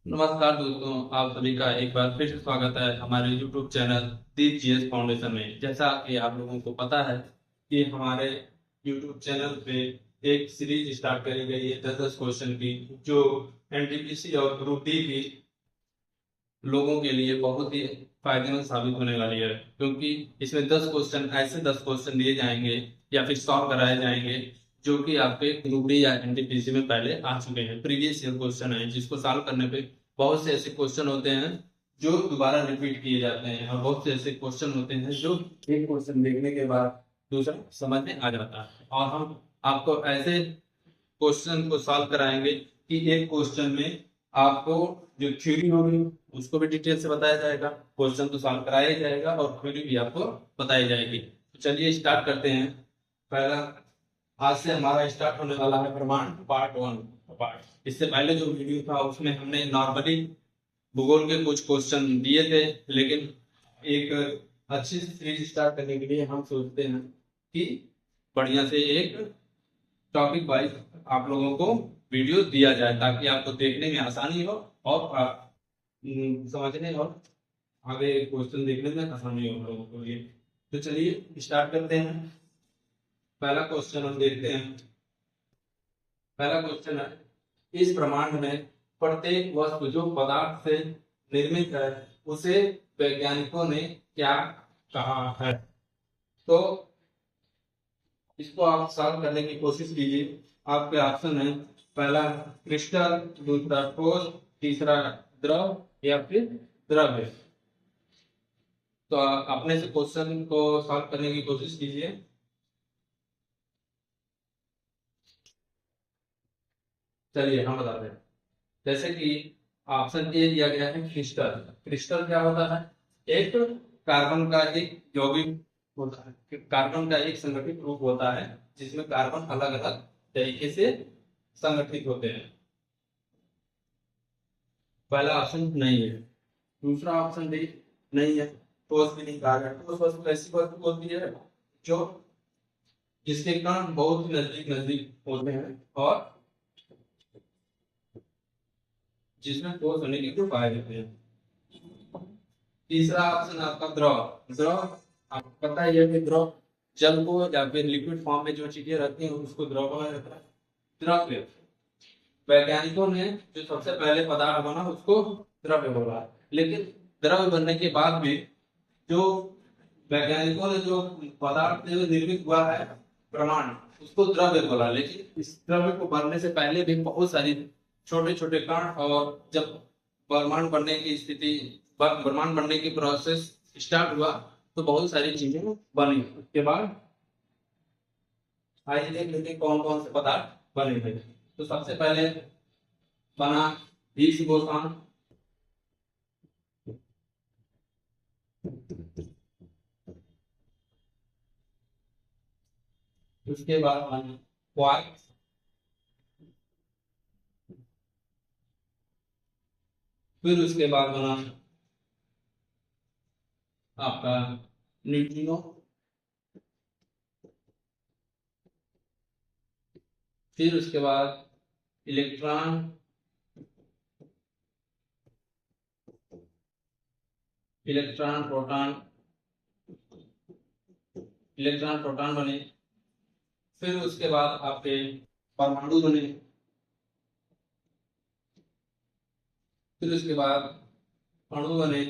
नमस्कार दोस्तों, आप सभी का एक बार फिर से स्वागत है हमारे YouTube चैनल दीप जीएस फाउंडेशन में। जैसा कि आप लोगों को पता है कि हमारे YouTube चैनल पे एक सीरीज स्टार्ट करी गई है 10-10 क्वेश्चन की, जो एनटीपीसी और ग्रुप डी की लोगों के लिए बहुत ही फायदेमंद साबित होने वाली है, क्योंकि इसमें 10 क्वेश्चन दिए जाएंगे या फिर सॉल्व कराए जाएंगे जो कि आपके ग्रुप डी या एनटीपीसी में पहले आ चुके हैं। प्रीवियस ईयर क्वेश्चन है जिसको सॉल्व करने पे बहुत से ऐसे क्वेश्चन होते हैं जो दोबारा रिपीट किए जाते हैं, और बहुत से ऐसे क्वेश्चन होते हैं जो एक क्वेश्चन देखने के बाद दूसरा समझ में आ जाता है। और हम आपको ऐसे क्वेश्चन को सॉल्व कराएंगे कि एक क्वेश्चन में आपको जो थ्योरी होगी उसको भी डिटेल से बताया जाएगा, क्वेश्चन तो सॉल्व कराया ही जाएगा और थ्योरी भी आपको बताई जाएगी। तो चलिए स्टार्ट करते हैं। पहला, आज से हमारा स्टार्ट होने वाला है ब्रह्मांड पार्ट वन। पार्ट इससे पहले जो वीडियो था उसमें हमने नॉर्मली भूगोल के कुछ क्वेश्चन दिए थे, लेकिन एक अच्छी सीरीज स्टार्ट करने के लिए हम सोचते हैं कि बढ़िया से एक टॉपिक वाइज आप लोगों को वीडियो दिया जाए, ताकि आपको देखने में आसानी हो और समझने और आगे क्वेश्चन देखने में आसानी हो हम लोगों को लिए। तो चलिए स्टार्ट करते हैं। पहला क्वेश्चन हम देखते हैं। पहला क्वेश्चन है, इस ब्रह्मांड में प्रत्येक वस्तु जो पदार्थ से निर्मित है उसे वैज्ञानिकों ने क्या कहा है? तो इसको आप सॉल्व करने की कोशिश कीजिए। आपके ऑप्शन है, पहला क्रिस्टल, दूसरा ठोस, तीसरा द्रव या फिर द्रव्य। तो अपने से क्वेश्चन को सॉल्व करने की कोशिश कीजिए। चलिए हम बताते हैं। जैसे कि ऑप्शन ए दिया गया है क्रिस्टल। क्रिस्टल क्या होता है? एक कार्बन का एक यौगिक होता है, कार्बन का एक संगठित रूप होता है जिसमें कार्बन अलग अलग तरीके से संगठित होते हैं। पहला ऑप्शन नहीं है। दूसरा ऑप्शन डी नहीं है, ठोस भी नहीं कहा गया। ठोस वस्तु ऐसी वस्तु होती है जो जिसके कण बहुत ही नजदीक नजदीक होते हैं और जिसमें ठोस होने के गुण पाए जाते हैं। तीसरा ऑप्शन आपका द्रव। द्रव आपको पता ही है कि द्रव जल को या फिर लिक्विड फॉर्म में जो चीजें रहती हैं उसको द्रव कहा जाता है। द्रव्य, वैज्ञानिकों ने जो सबसे पहले पदार्थ बना उसको द्रव्य बोला, लेकिन द्रव्य बनने के बाद भी जो वैज्ञानिकों ने जो पदार्थ जो निर्मित हुआ है ब्रह्मांड उसको द्रव्य बोला, लेकिन इस द्रव्य को बनने से पहले भी बहुत सारी छोटे छोटे कण, और जब ब्रह्मांड बनने की स्थिति ब्रह्मांड बनने की प्रोसेस स्टार्ट हुआ तो बहुत सारी चीजें बनी। उसके बाद आइए देख लेते हैं कौन कौन से पदार्थ बने थे। तो सबसे पहले बना हिग्स बोसॉन। उसके बाद बना क्वार्क। फिर उसके बाद बना आपका न्यूट्रिनो। फिर उसके बाद electron. Electron proton. Electron proton बने। फिर उसके बाद आपके परमाणु बने। फिर उसके बाद अणु बने।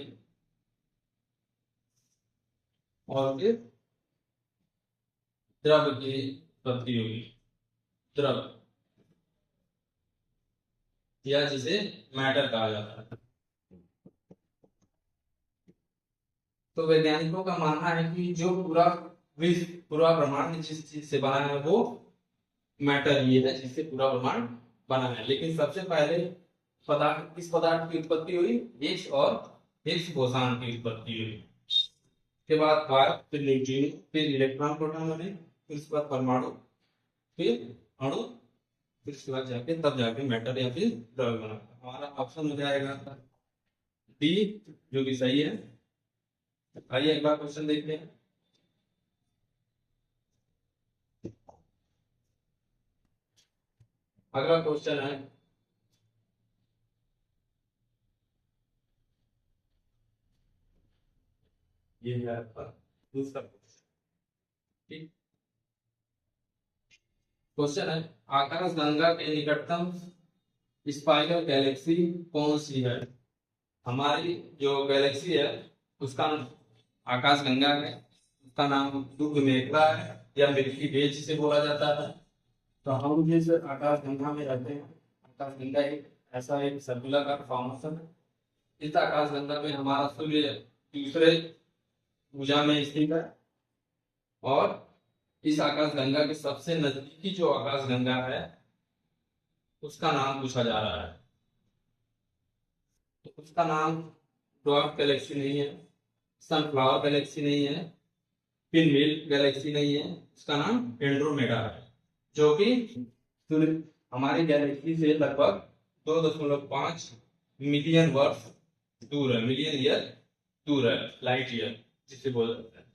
और फिर द्रव की उत्पत्ति होगी। द्रव या जिसे मैटर कहा जाता है। तो वैज्ञानिकों का मानना है कि जो पूरा विश्व, पूरा ब्रह्मांड जिस चीज से बना है वो मैटर ही है, जिससे पूरा ब्रह्मांड बना है। लेकिन सबसे पहले पदार्थ, किस पदार्थ की उत्पत्ति हुई? हिग्स और हिग्स बोसॉन की उत्पत्ति हुई। के बाद क्वार्क, फिर न्यूट्रिनो, फिर इलेक्ट्रॉन प्रोटॉन बने, फिर उसके बाद परमाणु, फिर अणु, फिर उसके बाद जाके तब जाके मैटर या फिर द्रव्य बना। हमारा ऑप्शन हो जाएगा डी, जो कि सही है। आइए एक बार क्वेश्चन देखते हैं। अगला क्वेश्चन है, ये है आपका दूसरा क्वेश्चन। ठीक, क्वेश्चन है आकाश गंगा के निकटतम स्पाइरल गैलेक्सी कौन सी है? हमारी जो गैलेक्सी है उसका नाम आकाश गंगा है, उसका नाम दुर्ग मेघला है या मिल्की वे जिसे बोला जाता है। तो हम जिस आकाश गंगा में रहते हैं, आकाश गंगा एक ऐसा एक सर्कुलर फॉर्मेशन है। इस आकाश गंगा में हमारा सूर्य दूसरे भुजा में स्थित है और इस आकाश गंगा के सबसे नजदीकी जो आकाश गंगा है उसका नाम पूछा जा रहा है। तो उसका नाम ड्वार्फ गैलेक्सी नहीं है, सनफ्लावर गैलेक्सी नहीं है, पिनव्हील गैलेक्सी नहीं है, उसका नाम एंड्रोमेडा है, जो कि सूर्य हमारी गैलेक्सी से लगभग 2.5 मिलियन वर्ष दूर है, मिलियन ईयर दूर है, लाइट ईयर जिसे बोला जाता है,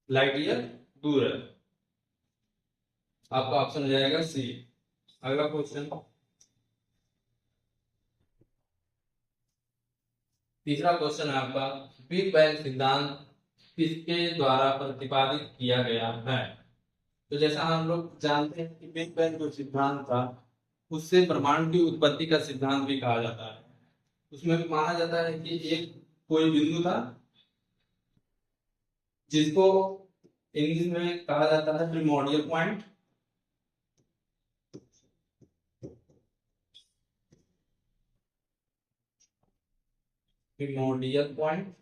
लाइट ईयर दूर है। आपका ऑप्शन हो जाएगा सी। अगला क्वेश्चन, तीसरा क्वेश्चन है आपका, बिग बैंग सिद्धांत किसके द्वारा प्रतिपादित किया गया है? तो जैसा हम लोग जानते हैं कि बिग बैंग जो सिद्धांत था उससे ब्रह्मांड की उत्पत्ति का सिद्धांत भी कहा जाता है। उसमें भी माना जाता है कि एक कोई बिंदु था जिसको इंग्लिश में कहा जाता है प्रिमोर्डियल पॉइंट। प्रिमोर्डियल पॉइंट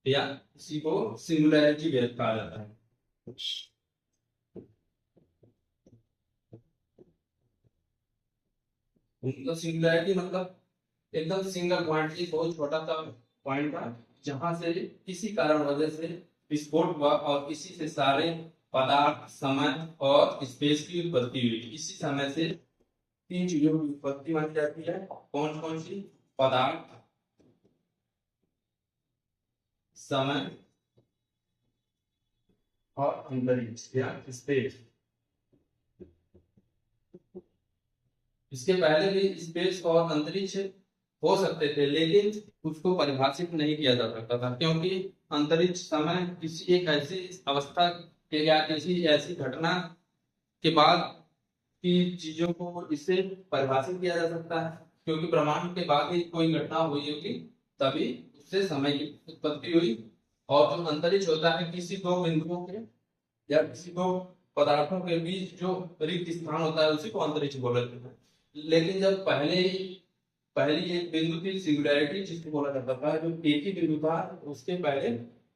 या इसी को सिंगुलैरिटी वेव कहा जाता है। मतलब सिंगुलैरिटी मतलब एकदम सिंगल पॉइंट, एक बहुत छोटा सा पॉइंट था जहां से किसी कारण वजह से विस्फोट हुआ और इसी से सारे पदार्थ, समय और स्पेस की उत्पत्ति हुई। इसी समय से तीन चीजों की उत्पत्ति मानी जाती है। कौन कौन सी? पदार्थ, समय और अंतरिक्ष या स्पेस। इसके पहले भी स्पेस और अंतरिक्ष हो सकते थे लेकिन उसको परिभाषित नहीं किया जा सकता था, क्योंकि अंतरिक्ष समय किसी एक ऐसी अवस्था के या किसी ऐसी घटना के बाद की चीजों को इससे परिभाषित किया जा सकता है, क्योंकि ब्रह्मांड के बाद ही कोई घटना हुई होगी तभी उससे समय की उत्पत्ति हुई। और जो अंतरिक्ष होता है किसी दो बिंदुओं के या किसी दो पदार्थों के बीच जो रिक्त स्थान होता है उसी को अंतरिक्ष बोला जाता है। लेकिन जब पहली एक बिंदु थी सिंगुलैरिटी जिसको बोला जाता था, जो एक ही बिंदु था, उसके पहले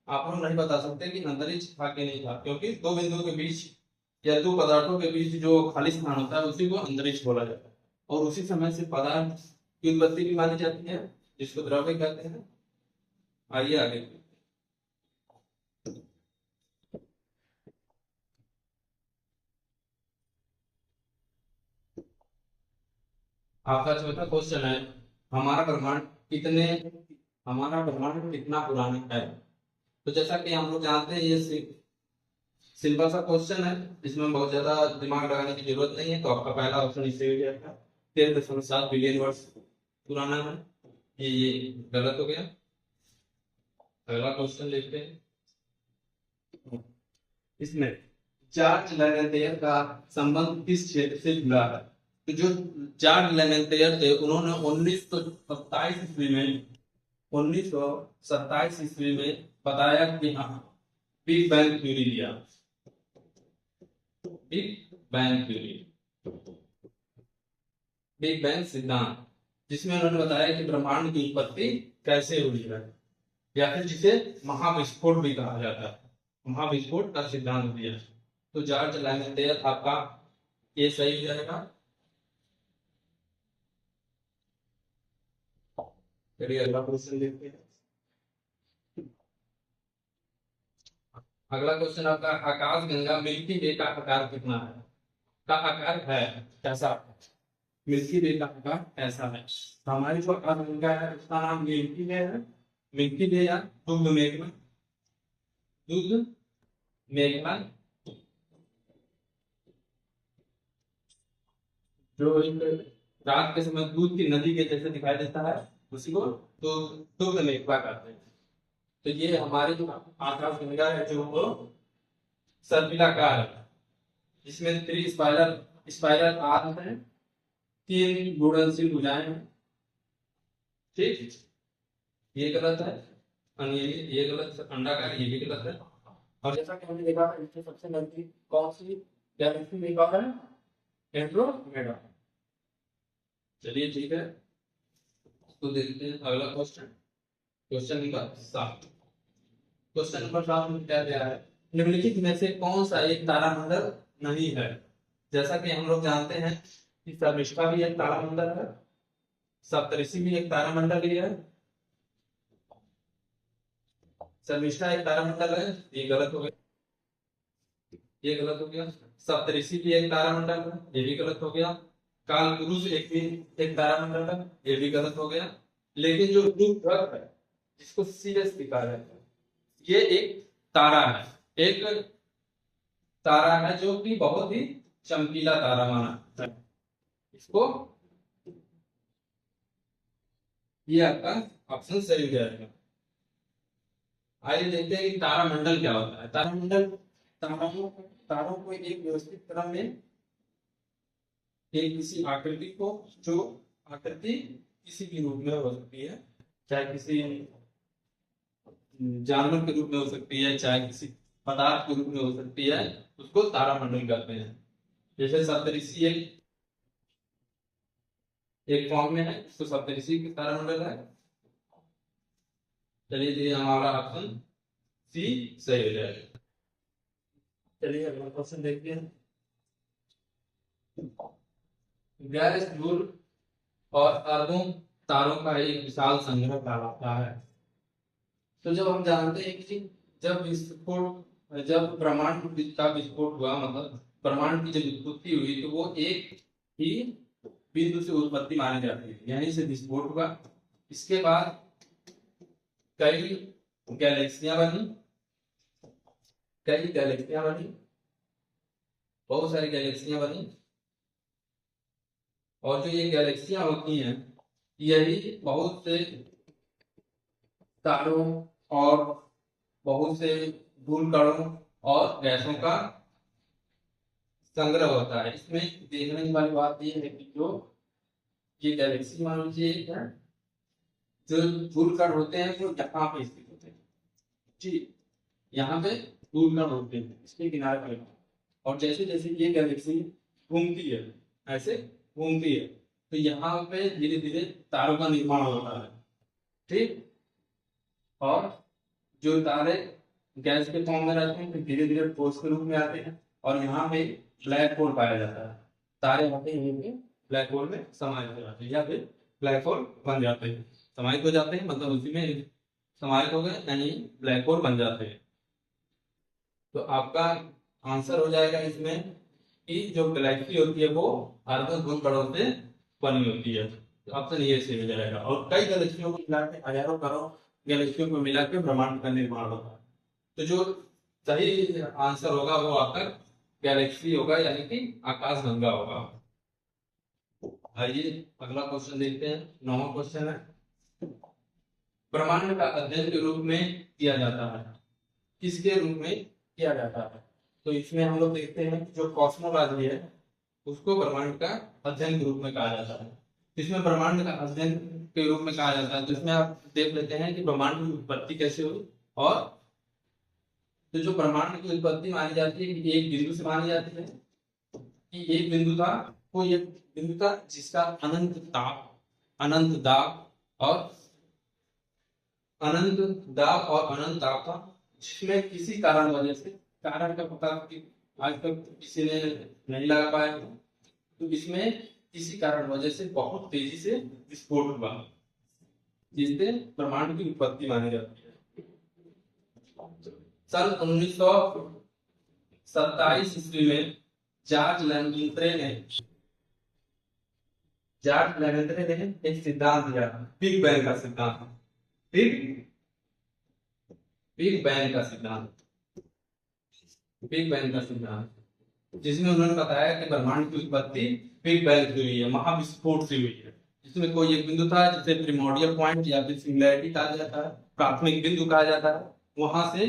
आप लोग नहीं बता सकते कि अंतरिक्ष था कि नहीं था, क्योंकि दो बिंदुओं के बीच या दो पदार्थों के बीच जो खाली स्थान होता है उसी को अंतरिक्ष बोला जाता है। और उसी समय से पदार्थ की उत्पत्ति भी मानी जाती है जिसको द्रव्य कहते हैं। आइए आगे। आपका चौथा क्वेश्चन है, हमारा ब्रह्मांड कितने हमारा ब्रह्मांड कितना पुराना है? तो जैसा कि हम लोग जानते हैं ये सिंपल सा क्वेश्चन है, इसमें बहुत ज्यादा दिमाग लगाने की जरूरत नहीं है। तो आपका पहला ऑप्शन इससे हो जाएगा, 13.7 बिलियन वर्ष पुराना है। ये गलत हो गया। अगला क्वेश्चन देखते हैं। इसमें जॉर्ज लेमेंत्रियर का संबंध किस क्षेत्र से जुड़ा है? तो जो जॉर्ज लेमेंत्रियर थे उन्होंने 1927 ईस्वी में बताया कि हाँ बिग बैंग थ्योरी दिया। Big bang theory, big bang सिद्धांत, जिसमें उन्होंने बताया कि ब्रह्मांड की उत्पत्ति कैसे हुई है, या फिर जिसे महाविस्फोट भी कहा जाता है, महाविस्फोट का सिद्धांत दिया। तो जॉर्ज लेमेंत्रियर आपका ये सही हो जाएगा। चलिए अगला क्वेश्चन देखते हैं। अगला क्वेश्चन आपका, आकाश गंगा मिल्की वे का आकार कितना है? का आकार है कैसा? मिल्की वे का आकार ऐसा है। तो हमारी जो आकाश गंगा है उसका नाम मिल्की वे है। मिल्की वे या दुग्ध मेघना, दुग्ध मेघना जो एक रात के समय दूध की नदी के जैसे दिखाई देता है, उसी को तो दुग्ध मेखला कहते हैं। तो ये हमारी जो आकाशगंगा है जो वो सर्पिलाकार है, जिसमें थ्री स्पाइरल स्पाइरल आर्म है, तीन घूर्णनशील भुजाएं हैं। ठीक, ये गलत है, अनियमित ये गलत है, अंडाकार ये भी गलत है। और जैसा कि हमने देखा इसमें सबसे नजदीक कौन सी गैलेक्सी देखा है, एंड्रोमेडा। चलिए ठीक है, तो देखते हैं अगला question, question number 7। Question number 7 में क्या दिया है, निम्नलिखित में से कौन सा एक तारामंडल नहीं है। जैसा कि हम लोग जानते हैं कि शर्मिष्ठा भी एक तारामंडल है, सप्तऋषि भी एक तारामंडल ही है। शर्मिष्ठा एक तारामंडल है, ये गलत हो गया, ये गलत हो गया। सप्तऋषि भी एक तारामंडल है, ये भी गलत हो गया। कालपुरुष एक तारामंडल है, ये भी गलत हो गया। लेकिन जो ध्रुव ग्रह है जिसको सीरियस लिखा है, ये एक तारा है, एक तारा है जो कि बहुत ही चमकीला तारा माना है इसको। ये आपका ऑप्शन सही हो जाएगा। आइए देखते हैं कि तारामंडल क्या होता है। तारामंडल तारों को एक व्यवस्थित क्रम में एक किसी आकृति को, जो आकृति किसी भी रूप में हो सकती है, चाहे किसी जानवर के रूप में हो सकती है, चाहे किसी पदार्थ के रूप में हो सकती है, उसको तारामंडल कहते हैं। जैसे सप्तऋषि एक फॉर्म में है, उसको सप्तऋषि की तारामंडल है। चलिए हमारा ऑप्शन सी सही हो जाएगा। चलिए अगला क्वेश्चन देखते हैं। गैस ध्रुव और अर्धों तारों का एक विशाल संग्रह कहलाता है। तो जब हम जानते हैं कि जब ब्रह्मांड का विस्फोट हुआ, मतलब ब्रह्मांड की जब उत्पत्ति हुई, तो वो एक ही बिंदु से उत्पत्ति मानी जाती है, यहीं से विस्फोट हुआ। इसके बाद कई गैलेक्सियां बनी, बहुत सारी गैलेक्सियां बनी। और जो ये गैलेक्सियां होती हैं, यही बहुत से तारों और बहुत से धूल कणों और गैसों का संग्रह होता है। इसमें देखने वाली बात यह है कि जो ये गैलेक्सी मान लीजिए है, जो धूल कण होते हैं वो यहाँ पे स्थित होते हैं। ठीक, यहाँ पे धूल कण होते हैं इसके किनारे पर, और जैसे जैसे ये गैलेक्सी घूमती है, ऐसे घूमती है, तो यहाँ पे धीरे धीरे तारों का निर्माण होता है। ठीक, और जो तारे गैस के फॉर्म में रहते हैं, फिर धीरे धीरे ठोस के रूप में आते हैं, और यहाँ पे ब्लैक होल पाया जाता है। तारे होते हैं ब्लैक होल में समाहित हो जाते हैं, या फिर ब्लैक होल बन जाते हैं। समाहित हो जाते हैं मतलब उसी में समाहित हो गए, यानी ब्लैक होल बन जाते हैं। तो आपका आंसर हो जाएगा इसमें कि जो गैलेक्सी होती है वो अर्धों धूल कणों से बनी होती है। तो ऑप्शन ये सही हो जाएगा। और कई गैलेक्सियों को मिला के, हजारों करोड़ गैलेक्सियों को मिला के ब्रह्मांड का निर्माण होता है। तो जो सही आंसर होगा वो आपका गैलेक्सी होगा, यानी कि आकाशगंगा होगा। आइए अगला क्वेश्चन देखते हैं। 9वां क्वेश्चन है, ब्रह्मांड का अध्ययन के रूप में किया जाता है, किसके रूप में किया जाता है? तो इसमें हम लोग देखते हैं जो कॉस्मोलॉजी है उसको ब्रह्मांड का अध्ययन के रूप में कहा जाता है। इसमें ब्रह्मांड का अध्ययन के रूप में कहा जाता है, तो इसमें आप देख लेते हैं कि ब्रह्मांड की उत्पत्ति कैसे हुई। और तो जो ब्रह्मांड की उत्पत्ति मानी जाती है कि एक बिंदु से मानी जाती है, कि एक बिंदु था, वो एक बिंदु था जिसका अनंत दाब और अनंत ताप था, जिसमें किसी कारण वजह से, कारण का पता आज तक किसी ने नहीं लगा पाया, तो इसमें किसी कारण वजह से बहुत तेजी से विस्फोट हुआ, जिससे ब्रह्मांड की उत्पत्ति मानी जाती है। सन 1927 ईस्वी में जॉर्ज लेमेंद्रे ने एक सिद्धांत दिया, बिग बैंग का सिद्धांत। बिग बैंग का सिद्धांत, जिसमें उन्होंने बताया कि ब्रह्मांड की उत्पत्ति बिग बैंग से हुई है, महाविस्फोट से हुई है। इसमें कोई एक बिंदु था जिसे प्रिमोर्डियल पॉइंट या फिर सिंगुलैरिटी कहा जाता है, प्राथमिक बिंदु कहा जाता है, वहां से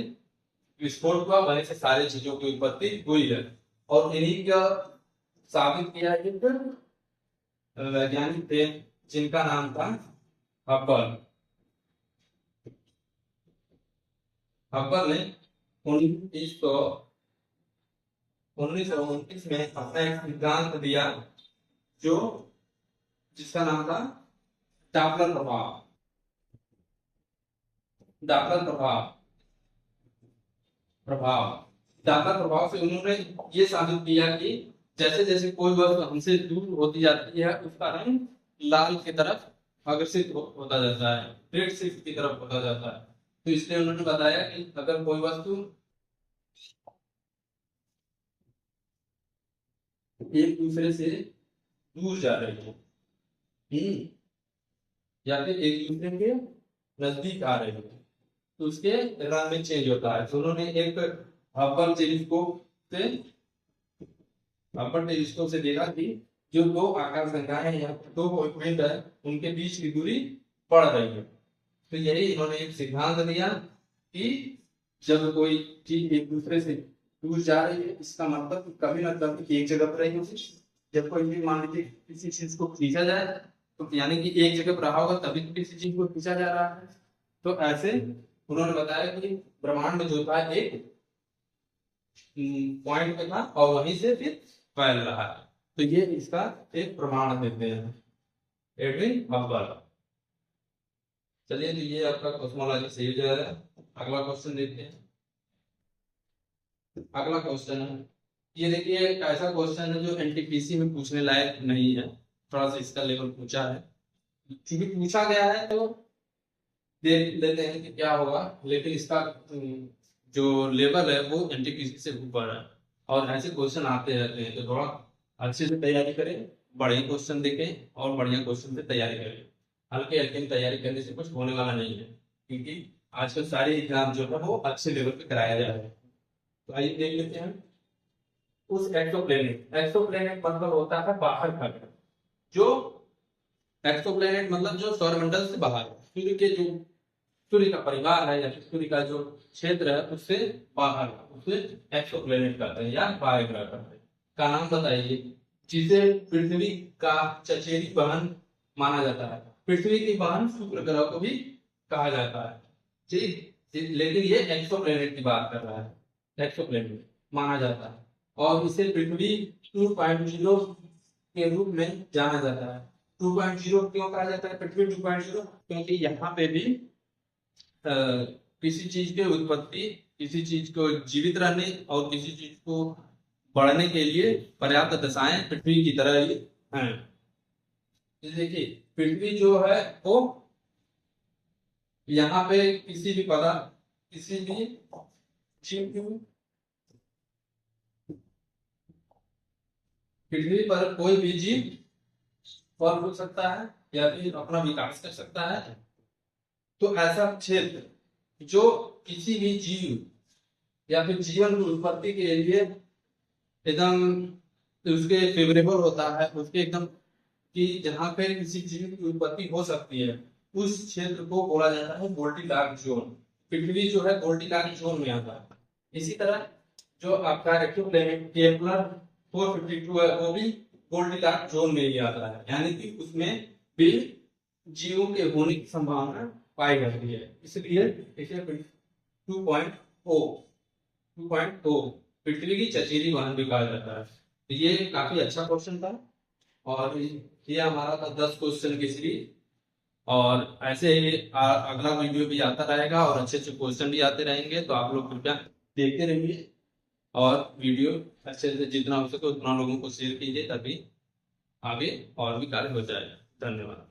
विस्फोट हुआ, वहीं से सारी चीजों की उत्पत्ति हुई है। और इन्हीं का साबित किया एक वैज्ञानिक थे जिनका नाम था हब्बल। हब्बल ने 1929 में अपना एक सिद्धांत दिया जो जिसका नाम था डॉपलर प्रभाव। डॉपलर प्रभाव प्रभाव डॉपलर प्रभाव से उन्होंने ये साबित किया कि जैसे जैसे कोई वस्तु हमसे दूर होती जाती है उसका रंग लाल की तरफ अग्रसित होता जाता है, रेड शिफ्ट की तरफ होता जाता है। तो इसलिए उन्होंने बताया कि अगर कोई वस्तु एक दूसरे से दूर जा रही है या फिर एक दूसरे के नजदीक आ रही है तो उसके रंग में चेंज होता है। तो उन्होंने एक हब्बल टेलीस्कोप से देखा कि जो दो आकाश गंगाएं या दो पिंड है उनके बीच की दूरी बढ़ रही है। तो यही इन्होंने एक सिद्धांत दिया कि जब कोई चीज एक दूसरे से दूर जा रही है इसका मतलब कभी ना कभी एक जगह पर रही होगी। जब कोई भी मान लीजिए किसी चीज को खींचा जाए तो यानी कि एक जगह पर रहा होगा तभी किसी चीज को खींचा जा रहा है। तो ऐसे उन्होंने बताया कि ब्रह्मांड में जो था एक पॉइंट पे था और वहीं से फिर फैल रहा है। तो ये इसका एक प्रमाण देते हैं एडविन हब्बल। चलिए तो ये आपका कॉस्मोलॉजी सही हो जाएगा। अगला क्वेश्चन देखते हैं। अगला क्वेश्चन है ये देखिए एक ऐसा क्वेश्चन है जो एनटीपीसी में पूछने लायक नहीं है, थोड़ा सा इसका लेवल पूछा है, क्योंकि पूछा गया है तो देख लेते हैं कि क्या होगा। लेकिन इसका जो लेवल है वो एनटीपीसी से ऊपर है और ऐसे क्वेश्चन आते रहते हैं। तो थोड़ा अच्छे से तैयारी करें, बढ़िया क्वेश्चन देखें और बढ़िया क्वेश्चन से तैयारी करें। हल्के हल्के तैयारी करने से कुछ होने वाला नहीं है, क्योंकि आजकल सारे एग्जाम जो है वो अच्छे लेवल पे कराया जा रहा है। तो आइए देख लेते हैं उस एक्सोप्लैनेट मतलब होता है बाहर का ग्रह। जो एक्सोप्लैनेट मतलब जो सौरमंडल से बाहर, सूर्य के जो सूर्य का परिवार है या फिर सूर्य का जो क्षेत्र है उससे बाहर, उसे एक्सोप्लैनेट कहते हैं या बाह्य ग्रह कहते हैं। का नाम बताइए जिसे पृथ्वी का चचेरी बहन माना जाता है। पृथ्वी की बहन शुक्र ग्रह को भी कहा जाता है, ठीक। लेकिन ये एक्सोप्लैनेट की बात कर रहा है, एक्सोप्लैनेट माना जाता है और इसे पृथ्वी 2.0 के रूप में जाना जाता है। 2.0 क्यों कहा जाता है पृथ्वी 2.0? क्योंकि यहाँ पे भी किसी चीज की उत्पत्ति, किसी चीज को जीवित रहने और किसी चीज को बढ़ने के लिए पर्याप्त दशाएं पृथ्वी की तरह ही हैं। देखिए पृथ्वी जो है वो यहाँ पे किसी भी पदार्थ, किसी भी जीव, पृथ्वी पर कोई भी जीव फल फूल सकता है या फिर अपना विकास कर सकता है। तो ऐसा क्षेत्र जो किसी भी जीव या फिर जीवन की उत्पत्ति के लिए एकदम उसके फेवरेबल होता है, उसके एकदम कि जहाँ पे किसी जीव की उत्पत्ति हो सकती है उस क्षेत्र को बोला जाता है गोल्डीलॉक्स जोन। पृथ्वी जो है गोल्डीलॉक्स जोन में आता है। इसी तरह जो आपका एक्सोप्लैनेट केपलर 452 है वो भी गोल्डीलॉक्स जोन में ही आता है, यानी कि उसमें भी जीवों के होने की संभावना पाई जाती है। इसलिए इसे 2.0 पृथ्वी की चचेरी बहन भी कहा जाता है। तो ये काफी अच्छा क्वेश्चन था और ये हमारा था 10 क्वेश्चन की सीरीज। और ऐसे ही अगला वीडियो भी आता रहेगा और अच्छे अच्छे क्वेश्चन भी आते रहेंगे। तो आप लोग कृपया देखते रहिए और वीडियो अच्छे से जितना हो सके उतना लोगों को शेयर कीजिए ताकि आगे और भी कार्य हो जाए। धन्यवाद।